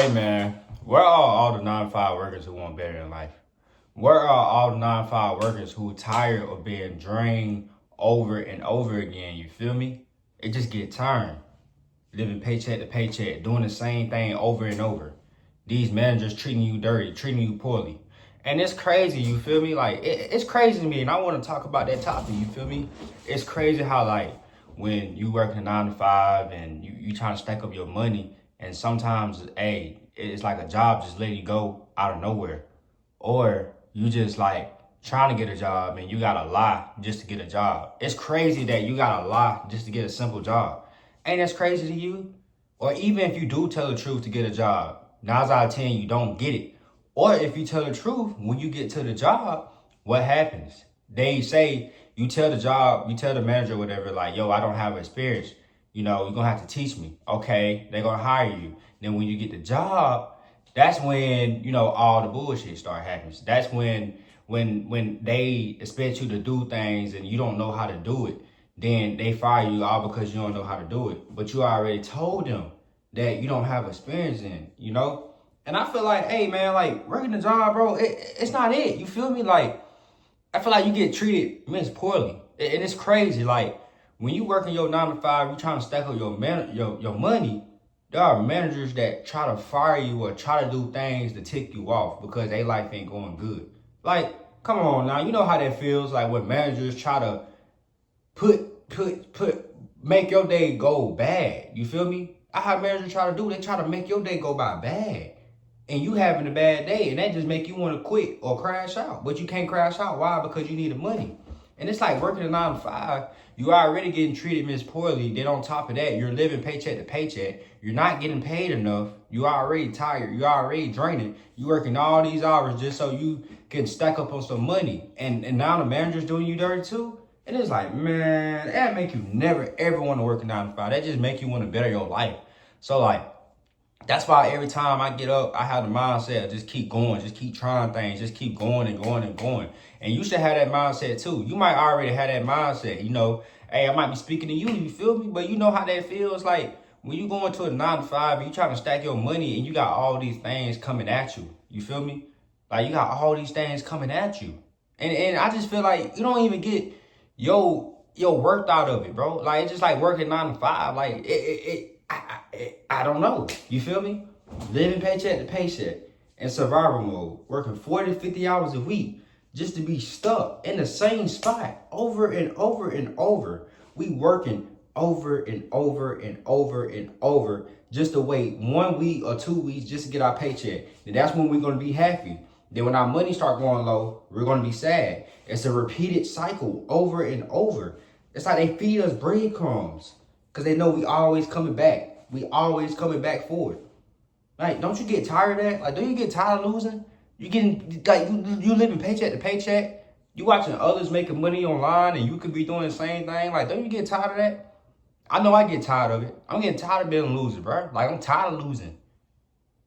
Hey man, where are all the 9 to 5 workers who want better in life? Where are all the 9 to 5 workers who are tired of being drained over and over again? You feel me? It just get tiring. Living paycheck to paycheck, doing the same thing over and over. These managers treating you dirty, treating you poorly. And it's crazy, you feel me? Like, it's crazy to me, and I want to talk about that topic, you feel me? It's crazy how, like, when you work a 9 to 5 and you trying to stack up your money, and sometimes, hey, it's like a job just letting you go out of nowhere. Or you just like trying to get a job and you gotta lie just to get a job. It's crazy that you gotta lie just to get a simple job. Ain't that crazy to you? Or even if you do tell the truth to get a job, 9 out of 10 you don't get it. Or if you tell the truth, when you get to the job, what happens? They say you tell the manager or whatever, like, yo, I don't have experience. You're gonna have to teach me. Okay, they're gonna hire you. Then when you get the job, that's when, all the bullshit start happening. That's when they expect you to do things and you don't know how to do it. Then they fire you all because you don't know how to do it. But you already told them that you don't have experience in. And I feel like, hey man, like working the job, bro, it's not it. You feel me? Like, I feel like you get treated poorly. And it's crazy. Like, when you working your 9 to 5, you trying to stack up your money, there are managers that try to fire you or try to do things to tick you off because their life ain't going good. Like, come on now, you know how that feels like when managers try to make your day go bad. You feel me? I have managers try to do, they try to make your day go by bad. And you having a bad day, and that just make you want to quit or crash out. But you can't crash out. Why? Because you need the money. And it's like working a 9 to 5, you already getting treated poorly. Then on top of that, you're living paycheck to paycheck. You're not getting paid enough. You already tired. You already draining. You working all these hours just so you can stack up on some money. And now the manager's doing you dirty too. And it's like, man, that make you never ever want to work a 9 to 5. That just make you want to better your life. So like, that's why every time I get up, I have the mindset of just keep going, just keep trying things, just keep going and going and going. And you should have that mindset too. You might already have that mindset, hey, I might be speaking to you feel me? But you know how that feels like when you go into a 9 to 5 and you trying to stack your money and you got all these things coming at you. You feel me? Like, you got all these things coming at you. And I just feel like you don't even get your worth out of it, bro. Like, it's just like working 9 to 5. Like, I don't know. You feel me? Living paycheck to paycheck in survival mode, working 40 to 50 hours a week just to be stuck in the same spot over and over and over. We working over and over and over and over just to wait 1 week or 2 weeks just to get our paycheck. And that's when we're going to be happy. Then when our money start going low, we're going to be sad. It's a repeated cycle over and over. It's like they feed us breadcrumbs because they know we always coming back. We always coming back forward. Like, don't you get tired of that? Like, don't you get tired of losing? You getting, like, you living paycheck to paycheck. You watching others making money online and you could be doing the same thing. Like, don't you get tired of that? I know I get tired of it. I'm getting tired of being a loser, bro. Like, I'm tired of losing.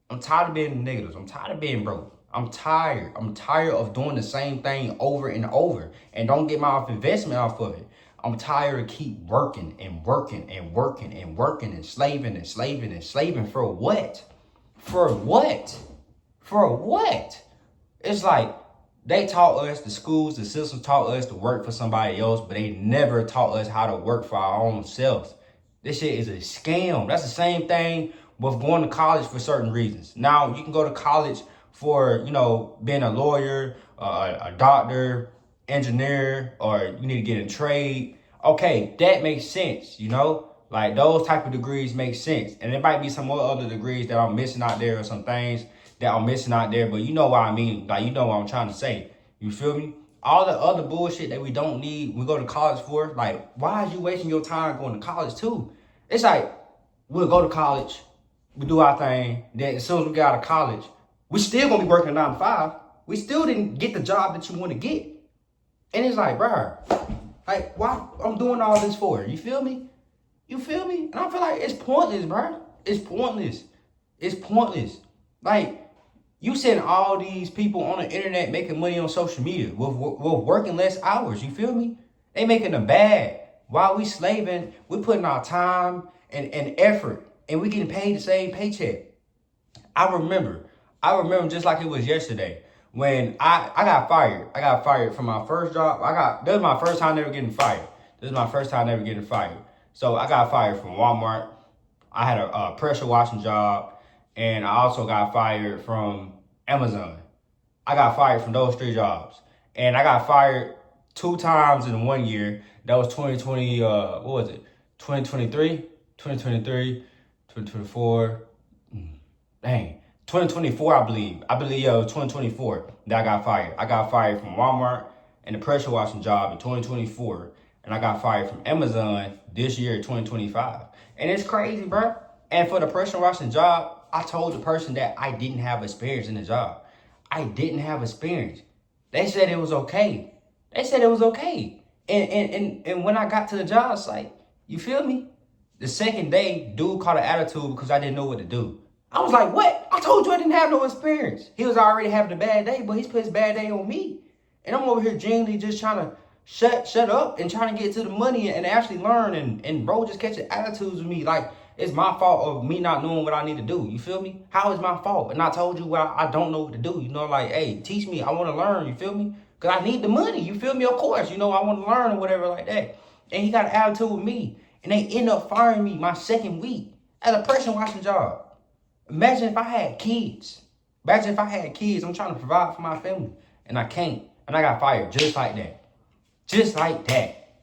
I'm tired of being negatives. I'm tired of being broke. I'm tired. I'm tired of doing the same thing over and over and don't get my investment off of it. I'm tired of keep working and working and working and working and slaving and slaving and slaving for what? For what? For what? It's like they taught us, the schools, the system taught us to work for somebody else, but they never taught us how to work for our own selves. This shit is a scam. That's the same thing with going to college for certain reasons. Now, you can go to college for, being a lawyer, a doctor, engineer, or you need to get in trade. Okay, that makes sense, like those type of degrees make sense. And there might be some other degrees that I'm missing out there or some things that I'm missing out there, but you know what I mean, like, you know what I'm trying to say. You feel me? All the other bullshit that we don't need, we go to college for. Like, why is you wasting your time going to college too? It's like, we'll go to college, we do our thing, then as soon as we get out of college, we still gonna be working 9 to 5. We still didn't get the job that you want to get. And it's like, bro, like, why I'm doing all this for? You feel me? You feel me? And I feel like it's pointless, bro. It's pointless. It's pointless. Like, you seeing all these people on the internet making money on social media with working less hours. You feel me? They making them bad. While we slaving, we putting our time and effort, and we getting paid the same paycheck. I remember. I remember just like it was yesterday when I got fired. I got fired from my first job. This was my first time ever getting fired. This is my first time ever getting fired. So I got fired from Walmart. I had a pressure washing job, and I also got fired from Amazon. I got fired from those 3 jobs, and I got fired 2 times in 1 year. That was 2020. What was it? 2023, 2023, 2024. Dang, 2024, I believe. Yeah, it was 2024 that I got fired. I got fired from Walmart and the pressure washing job in 2024. And I got fired from Amazon this year, 2025. And it's crazy, bro. And for the pressure washing job, I told the person that I didn't have experience in the job. I didn't have experience. They said it was okay. They said it was okay. And when I got to the job site, you feel me? The second day, dude caught an attitude because I didn't know what to do. I was like, what? I told you I didn't have no experience. He was already having a bad day, but he's put his bad day on me. And I'm over here genuinely just trying to shut up and trying to get to the money and actually learn. And bro just catching attitudes with me. Like, it's my fault of me not knowing what I need to do. You feel me? How is my fault? And I told you I don't know what to do. You know, like, hey, teach me. I want to learn. You feel me? Because I need the money. You feel me? Of course. You know, I want to learn or whatever like that. And he got an attitude with me. And they end up firing me my second week at a pressure washing job. Imagine if I had kids. Imagine if I had kids. I'm trying to provide for my family. And I can't. And I got fired just like that. Just like that.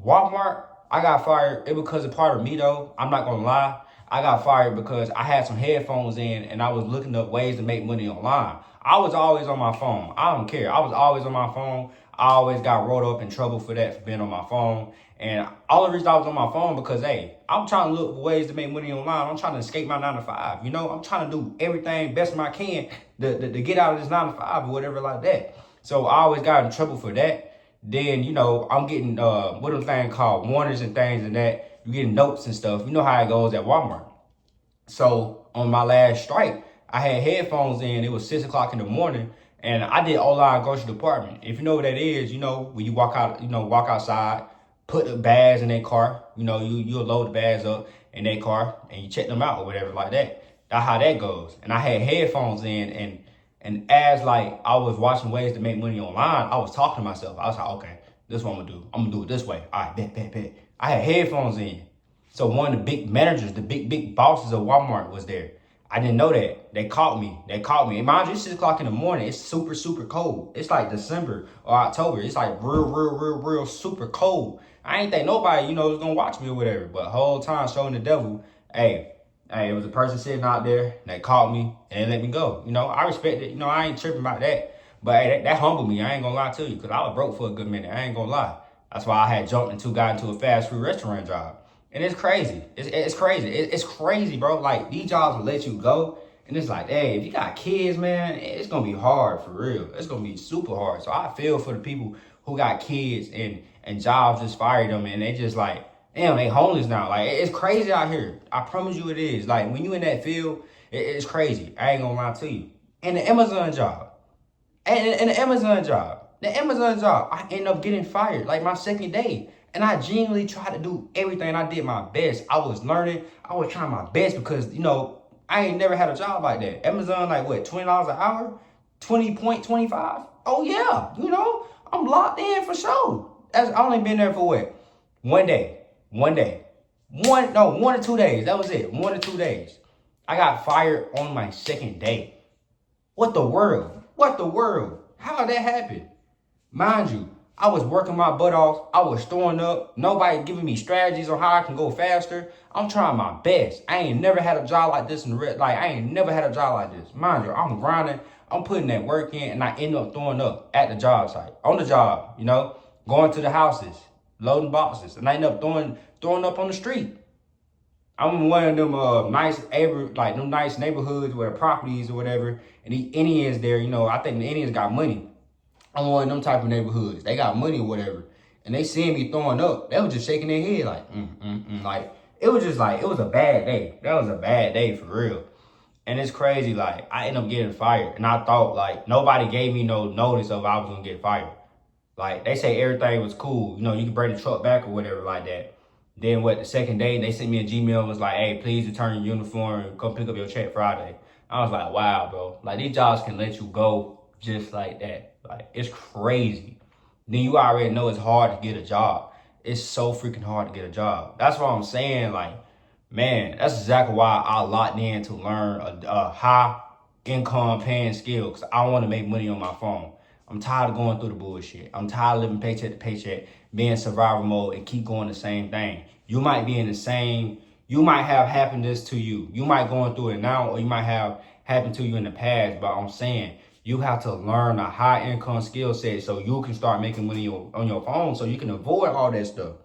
Walmart, I got fired. It because of part of me, though. I'm not going to lie. I got fired because I had some headphones in and I was looking up ways to make money online. I was always on my phone. I don't care. I was always on my phone. I always got rolled up in trouble for that, for being on my phone. And all the reason I was on my phone because, hey, I'm trying to look for ways to make money online. I'm trying to escape my 9 to 5. You know, I'm trying to do everything best I can to get out of this 9 to 5 or whatever like that. So I always got in trouble for that. Then, you know, I'm getting what them things called warnings and things and that. You getting notes and stuff. You know how it goes at Walmart. So on my last strike, I had headphones in. It was 6 o'clock in the morning. And I did online grocery department. If you know what that is, you know, when you walk outside, put the bags in their car. You know, you'll load the bags up in their car and you check them out or whatever like that. That's how that goes. And I had headphones in and as like I was watching ways to make money online, I was talking to myself. I was like, okay, this is what I'm gonna do. I'm gonna do it this way. All right, bet. I had headphones in. So one of the big managers, the big bosses of Walmart was there. I didn't know that. They caught me. And mind you, it's 6 o'clock in the morning. It's super cold. It's like December or October. It's like real super cold. I ain't think nobody, you know, was gonna watch me or whatever. But the whole time showing the devil, hey, it was a person sitting out there. They caught me and they let me go. You know, I respect it. You know, I ain't tripping about that. But hey, that humbled me. I ain't gonna lie to you because I was broke for a good minute. I ain't gonna lie. That's why I had got into a fast food restaurant job. And it's crazy. It's crazy. It's crazy, bro. Like, these jobs will let you go. And it's like, hey, if you got kids, man, it's going to be hard for real. It's going to be super hard. So I feel for the people who got kids and jobs just fired them. And they just like, damn, they homeless now. Like, it's crazy out here. I promise you it is. Like, when you in that field, it's crazy. I ain't going to lie to you. And the Amazon job. And the Amazon job. I ended up getting fired like my second day. And I genuinely tried to do everything. I did my best. I was learning. I was trying my best because, you know, I ain't never had a job like that. Amazon, like what, $20 an hour? 20.25? Oh, yeah. You know, I'm locked in for sure. I only been there for what? 1 day. 1 day. 1 or 2 days. That was it. 1 or 2 days. I got fired on my second day. What the world? How did that happen? Mind you, I was working my butt off. I was throwing up. Nobody giving me strategies on how I can go faster. I'm trying my best. I ain't never had a job like this I ain't never had a job like this. Mind you, I'm grinding. I'm putting that work in, and I end up throwing up at the job site. On the job, you know, going to the houses, loading boxes, and I end up throwing up on the street. I'm in one of them nice neighborhoods where properties or whatever, and the Indians there, you know, I think the Indians got money. I'm one of them type of neighborhoods. They got money or whatever. And they seeing me throwing up. They was just shaking their head like, Like, it was just like, it was a bad day. That was a bad day for real. And it's crazy. Like, I ended up getting fired. And I thought, like, nobody gave me no notice of I was going to get fired. Like, they say everything was cool. You know, you can bring the truck back or whatever like that. Then what, the second day, they sent me a Gmail, was like, hey, please return your uniform and come pick up your check Friday. I was like, wow, bro. Like, these jobs can let you go just like that. Like, it's crazy. Then you already know it's hard to get a job. It's so freaking hard to get a job. That's what I'm saying. Like, man, that's exactly why I locked in to learn a high income paying skill, because I want to make money on my phone. I'm tired of going through the bullshit. I'm tired of living paycheck to paycheck, being survival mode, and keep going the same thing. You might be in the same, you might have happened this to you. You might going through it now, or you might have happened to you in the past. But I'm saying you have to learn a high income skill set so you can start making money on your phone, so you can avoid all that stuff.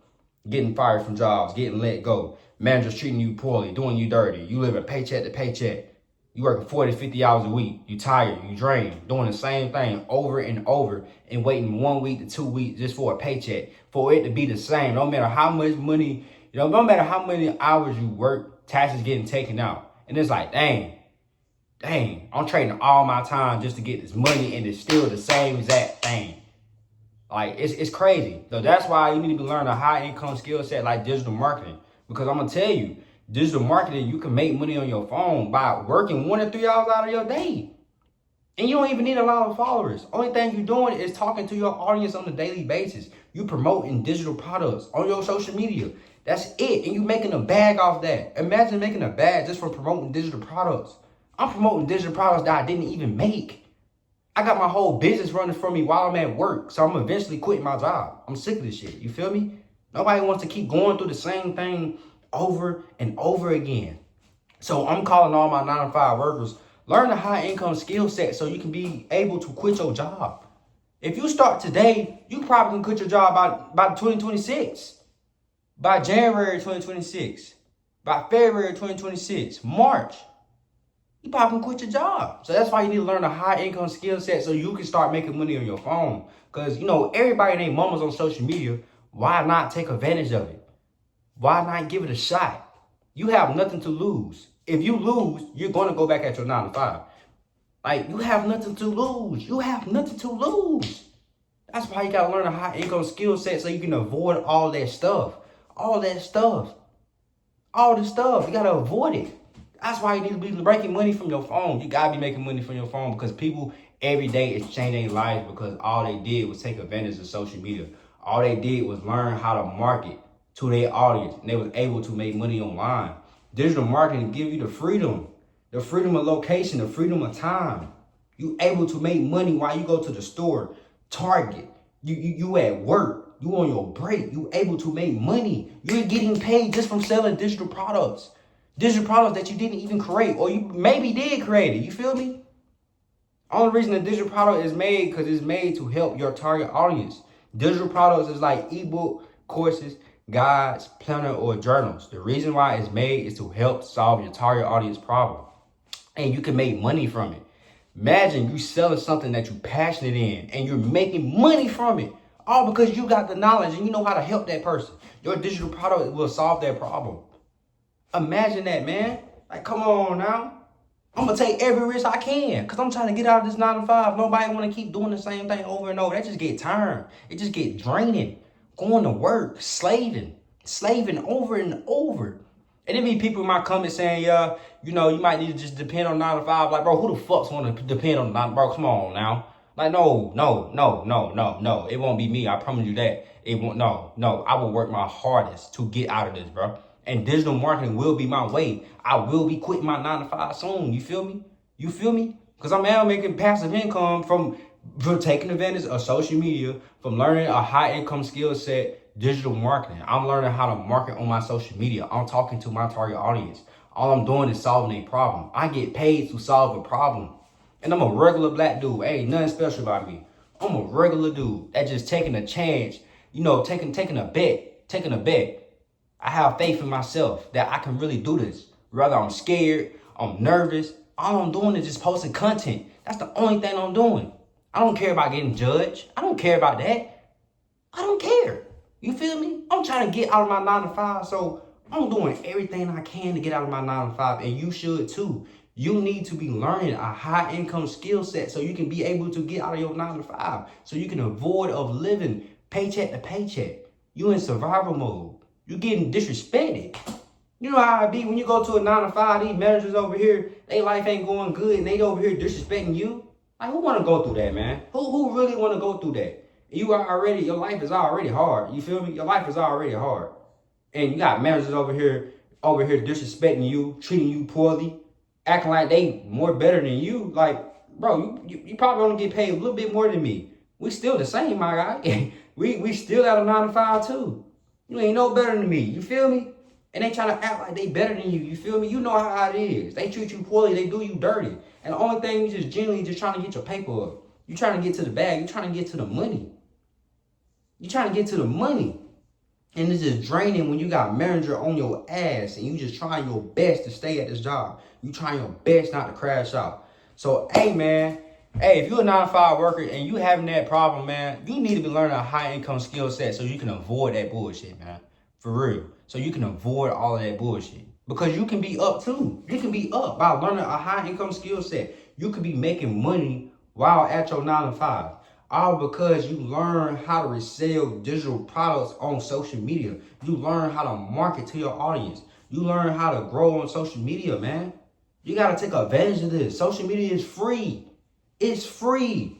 Getting fired from jobs, getting let go, managers treating you poorly, doing you dirty. You living paycheck to paycheck. You working 40, 50 hours a week. You tired, you drained, doing the same thing over and over and waiting 1 week to 2 weeks just for a paycheck, for it to be the same. No matter how much money, no matter how many hours you work, taxes getting taken out. And it's like, dang, I'm trading all my time just to get this money, and it's still the same exact thing. Like, it's crazy. So that's why you need to be learning a high income skill set like digital marketing. Because I'm going to tell you, digital marketing, you can make money on your phone by working 1 to 3 hours out of your day. And you don't even need a lot of followers. Only thing you're doing is talking to your audience on a daily basis. You promoting digital products on your social media. That's it. And you making a bag off that. Imagine making a bag just for promoting digital products. I'm promoting digital products that I didn't even make. I got my whole business running for me while I'm at work. So I'm eventually quitting my job. I'm sick of this shit. You feel me? Nobody wants to keep going through the same thing over and over again. So I'm calling all my 9 to 5 workers, learn a high income skill set so you can be able to quit your job. If you start today, you probably can quit your job by 2026. By January 2026. By February 2026. March. You probably can quit your job. So that's why you need to learn a high income skill set so you can start making money on your phone. Because, you know, everybody and their mamas on social media. Why not take advantage of it? Why not give it a shot? You have nothing to lose. If you lose, you're going to go back at your 9 to 5. Like, you have nothing to lose. You have nothing to lose. That's why you got to learn a high income skill set so you can avoid all that stuff. All that stuff. All the stuff. You got to avoid it. That's why you need to be making money from your phone. You got to be making money from your phone, because people every day is changing their lives because all they did was take advantage of social media. All they did was learn how to market to their audience, and they was able to make money online. Digital marketing give you the freedom of location, the freedom of time. You able to make money while you go to the store, Target. You at work, you on your break. You able to make money. You're getting paid just from selling digital products. Digital products that you didn't even create, or you maybe did create it. You feel me? Only reason the digital product is made because it's made to help your target audience. Digital products is like ebook, courses, guides, planner, or journals. The reason why it's made is to help solve your target audience problem. And you can make money from it. Imagine you selling something that you're passionate in and you're making money from it. All because you got the knowledge and you know how to help that person. Your digital product will solve their problem. Imagine that, man. Like, come on now. I'm going to take every risk I can because I'm trying to get out of this 9 to 5. Nobody want to keep doing the same thing over and over. That just get tired. It just get draining. Going to work, slaving over and over. And then be people in my comments saying, yeah, you know, you might need to just depend on 9 to 5. Like, bro, who the fuck's want to depend on 9? Bro, come on now. Like, no. It won't be me. I promise you that. It won't. No. I will work my hardest to get out of this, bro. And digital marketing will be my way. I will be quitting my 9 to 5 soon. You feel me? Because I'm now making passive income from taking advantage of social media, from learning a high income skill set, digital marketing. I'm learning how to market on my social media. I'm talking to my target audience. All I'm doing is solving a problem. I get paid to solve a problem. And I'm a regular black dude. Ain't nothing special about me. I'm a regular dude that just taking a chance, you know, taking a bet. I have faith in myself that I can really do this. Whether I'm scared, I'm nervous, all I'm doing is just posting content. That's the only thing I'm doing. I don't care about getting judged. I don't care about that. I don't care. You feel me? I'm trying to get out of my 9 to 5, so I'm doing everything I can to get out of my 9 to 5, and you should too. You need to be learning a high income skill set so you can be able to get out of your 9 to 5, so you can avoid of living paycheck to paycheck. You in survival mode. You getting disrespected. You know how it be when you go to a 9 to 5, these managers over here, they life ain't going good and they over here disrespecting you. Like, who want to go through that, man? Who really want to go through that? Your life is already hard. You feel me? Your life is already hard. And you got managers over here disrespecting you, treating you poorly, acting like they more better than you. Like, bro, you probably only get paid a little bit more than me. We still the same, my guy. we still at a 9 to 5 too. You ain't no better than me. You feel me? And they try to act like they better than you. You feel me? You know how it is. They treat you poorly. They do you dirty. And the only thing you just genuinely just trying to get your paper up. You trying to get to the bag. You trying to get to the money. You trying to get to the money. And it's just draining when you got manager on your ass and you just trying your best to stay at this job. You trying your best not to crash out. So, hey, man. Hey, if you're a 9 to 5 worker and you having that problem, man, you need to be learning a high income skill set so you can avoid that bullshit, man. For real. So you can avoid all of that bullshit. Because you can be up too. You can be up by learning a high income skill set. You could be making money while at your 9 to 5. All because you learn how to resell digital products on social media. You learn how to market to your audience. You learn how to grow on social media, man. You got to take advantage of this. Social media is free. It's free.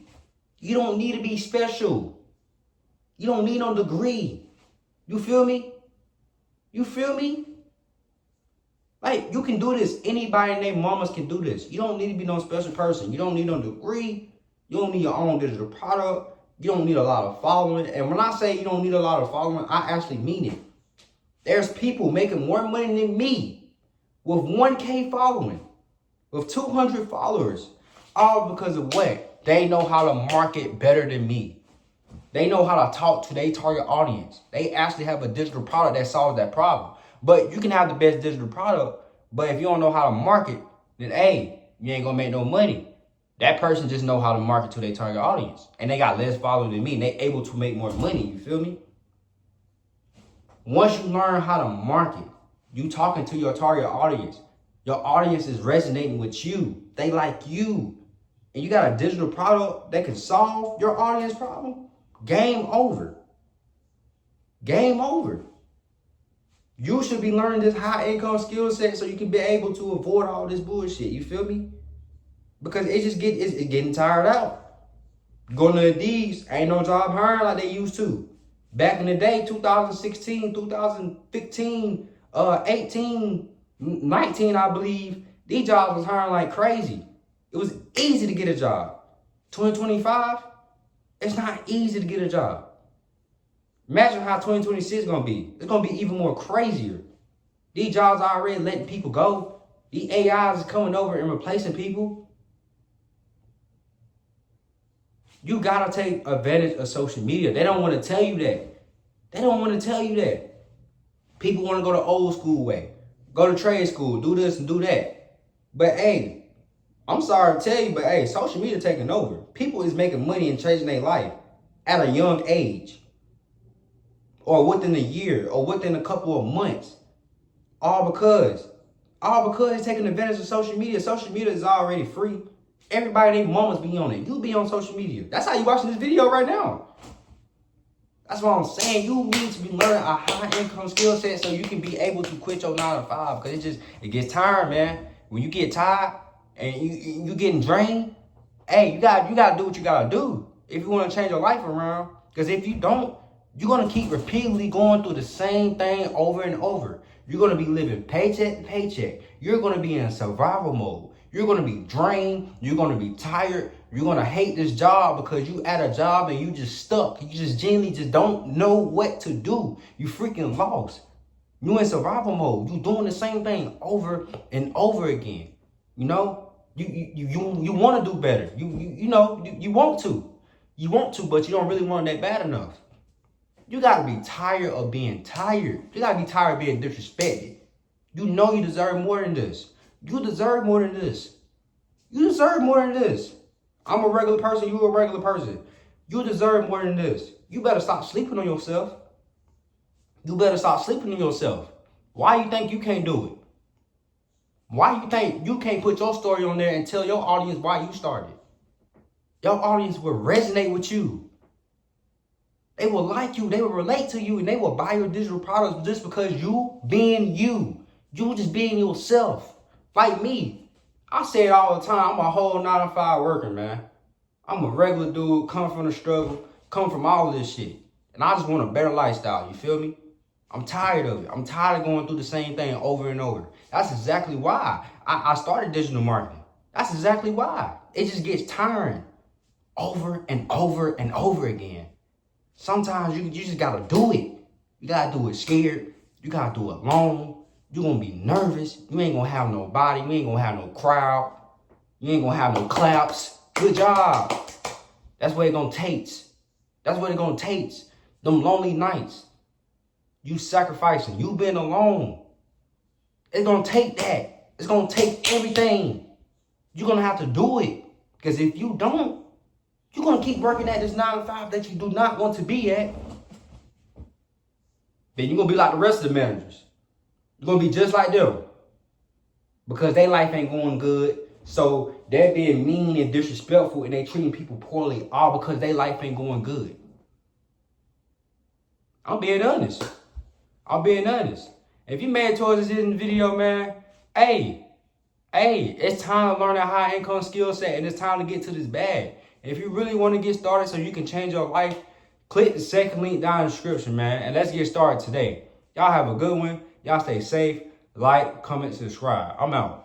You don't need to be special. You don't need no degree. You feel me? You feel me? Like, you can do this. Anybody and their mamas can do this. You don't need to be no special person. You don't need no degree. You don't need your own digital product. You don't need a lot of following. And when I say you don't need a lot of following, I actually mean it. There's people making more money than me with 1K following, with 200 followers, all because of what? They know how to market better than me. They know how to talk to their target audience. They actually have a digital product that solves that problem. But you can have the best digital product, but if you don't know how to market, then hey, you ain't gonna make no money. That person just know how to market to their target audience. And they got less followers than me, and they able to make more money, you feel me? Once you learn how to market, you talking to your target audience. Your audience is resonating with you. They like you. And you got a digital product that can solve your audience problem. Game over. Game over. You should be learning this high income skill set so you can be able to avoid all this bullshit. You feel me? Because it's getting tired out. Going to Indeed, ain't no job hiring like they used to. Back in the day, 2016, 2015, 18, 19, I believe, these jobs was hiring like crazy. It was easy to get a job. 2025, it's not easy to get a job. Imagine how 2026 is going to be. It's going to be even more crazier. These jobs are already letting people go. These AIs is coming over and replacing people. You got to take advantage of social media. They don't want to tell you that. They don't want to tell you that. People want to go the old school way. Go to trade school, do this and do that. But hey, I'm sorry to tell you, but hey, social media taking over. People is making money and changing their life at a young age. Or within a year, or within a couple of months. All because it's taking advantage of social media. Social media is already free. Everybody, their mamas be on it. You be on social media. That's how you watching this video right now. That's what I'm saying. You need to be learning a high income skill set so you can be able to quit your 9 to 5. Because it gets tired, man. When you get tired and you getting drained, hey, you gotta do what you gotta do if you want to change your life around. Because if you don't, you're going to keep repeatedly going through the same thing over and over. You're going to be living paycheck to paycheck. You're going to be in survival mode. You're going to be drained. You're going to be tired. You're going to hate this job because you at a job and you just stuck. You just genuinely just don't know what to do. You freaking lost. You in survival mode. You doing the same thing over and over again. You know, you want to do better. You want to. You want to, but you don't really want that bad enough. You got to be tired of being tired. You got to be tired of being disrespected. You know you deserve more than this. You deserve more than this. You deserve more than this. I'm a regular person. You a regular person. You deserve more than this. You better stop sleeping on yourself. You better stop sleeping on yourself. Why you think you can't do it? Why you think you can't put your story on there and tell your audience why you started? Your audience will resonate with you. They will like you. They will relate to you. And they will buy your digital products just because you being you. You just being yourself. Like me. I say it all the time. I'm a whole 9 to 5 worker, man. I'm a regular dude, come from the struggle, come from all of this shit. And I just want a better lifestyle, you feel me? I'm tired of it. I'm tired of going through the same thing over and over. That's exactly why I started digital marketing. That's exactly why. It just gets tiring over and over and over again. Sometimes you just gotta do it. You gotta do it scared. You gotta do it alone. You're gonna be nervous. You ain't gonna have nobody. You ain't gonna have no crowd. You ain't gonna have no claps. Good job. That's what it gonna take. That's what it gonna take. Them lonely nights. You sacrificing. You being alone. It's gonna take that. It's gonna take everything. You're gonna have to do it. Because if you don't, you're gonna keep working at this 9 to 5 that you do not want to be at. Then you're gonna be like the rest of the managers. You're gonna be just like them. Because their life ain't going good. So they're being mean and disrespectful and they treating people poorly all because their life ain't going good. I'm being honest. If you made it towards this in the video, man, hey, it's time to learn a high income skill set and it's time to get to this bag. If you really want to get started so you can change your life, click the second link down in the description, man, and let's get started today. Y'all have a good one. Y'all stay safe. Like, comment, subscribe. I'm out.